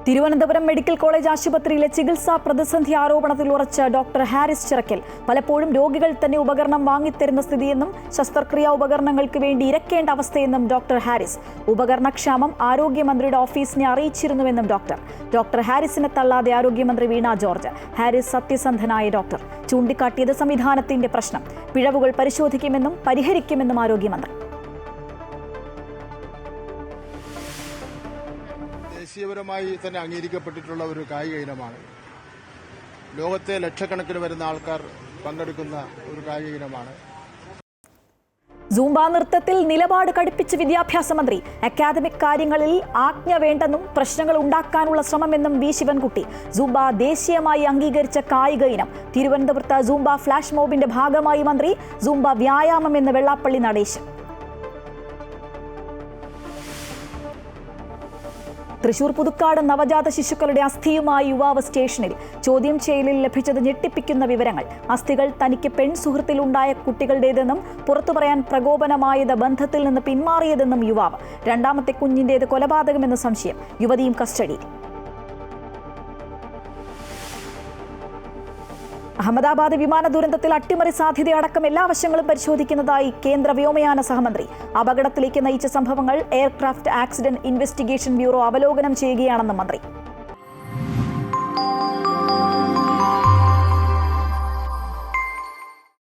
Thiruvananthapuram medical college ആശുപത്രിയിലെ ചികിത്സാ പ്രതിസന്ധി ആരോപണത്തിൽ ഉറച്ച ഡോക്ടർ ഹാരിസ് ചിറക്കൽ പലപ്പോഴും രോഗികൾ തന്നെ ഉപകരണം വാങ്ങിത്തരുന്ന സ്ഥിതിയെന്നും ശസ്ത്രക്രിയാ ഉപകരണങ്ങൾക്ക് വേണ്ടി ഇരക്കേണ്ട അവസ്ഥയെന്നും ഡോക്ടർ ഹാരിസ്. ഉപകരണക്ഷാമം ആരോഗ്യമന്ത്രിയുടെ ഓഫീസിനെ അറിയിച്ചിരുന്നുവെന്നും ഡോക്ടർ ഹാരിസിനെ തള്ളാതെ ആരോഗ്യമന്ത്രി വീണ ജോർജ്. ഹാരിസ് സത്യസന്ധനായ ഡോക്ടർ. ചൂണ്ടിക്കാട്ടിയത് സംവിധാനത്തിന്റെ പ്രശ്നം. പിഴവുകൾ പരിശോധിക്കുമെന്നും പരിഹരിക്കുമെന്നും ആരോഗ്യമന്ത്രി. ദേശീയപരമായി തന്നെ അംഗീകരിക്കപ്പെട്ടിട്ടുള്ള ഒരു കായിക ഇനമാണ്. ലോകത്തെ ലക്ഷക്കണക്കിന് വരുന്ന ആൾക്കാർ പങ്കെടുക്കുന്ന ഒരു കായിക ഇനമാണ്. സൂംബ നൃത്തത്തിൽ നിലപാട് കടുപ്പിച്ച് വിദ്യാഭ്യാസ മന്ത്രി. അക്കാദമിക് കാര്യങ്ങളിൽ ആജ്ഞ വേണ്ടെന്നും പ്രശ്നങ്ങൾ ഉണ്ടാക്കാനുള്ള ശ്രമമെന്നും വി ശിവൻകുട്ടി. സൂംബ ദേശീയമായി അംഗീകരിച്ച കായിക ഇനം. തിരുവനന്തപുരത്ത് സൂംബ ഫ്ലാഷ് മോബിന്റെ ഭാഗമായി മന്ത്രി. സൂംബ വ്യായാമം എന്ന് വെള്ളാപ്പള്ളി നടേശൻ. തൃശൂർ പുതുക്കാട് നവജാത ശിശുക്കളുടെ അസ്ഥിയുമായി യുവാവ് സ്റ്റേഷനിൽ. ചോദ്യം ചെയ്യലിൽ ലഭിച്ചത് ഞെട്ടിപ്പിക്കുന്ന വിവരങ്ങൾ. അസ്ഥികൾ തനിക്ക് പെൺസുഹൃത്തിലുണ്ടായ കുട്ടികളുടേതെന്നും പുറത്തു പറയാൻ പ്രകോപനമായത് ബന്ധത്തിൽ നിന്ന് പിന്മാറിയതെന്നും യുവാവ്. രണ്ടാമത്തെ കുഞ്ഞിന്റേത് കൊലപാതകമെന്ന് സംശയം. യുവതിയും കസ്റ്റഡിയിൽ. അഹമ്മദാബാദ് വിമാന ദുരന്തത്തിൽ അട്ടിമറി സാധ്യതയടക്കം എല്ലാ വശങ്ങളും പരിശോധിക്കുന്നതായി കേന്ദ്ര വ്യോമയാന സഹമന്ത്രി. അപകടത്തിലേക്ക് നയിച്ച സംഭവങ്ങൾ എയർക്രാഫ്റ്റ് ആക്സിഡന്റ് ഇൻവെസ്റ്റിഗേഷൻ ബ്യൂറോ അവലോകനം ചെയ്യുകയാണെന്ന് മന്ത്രി.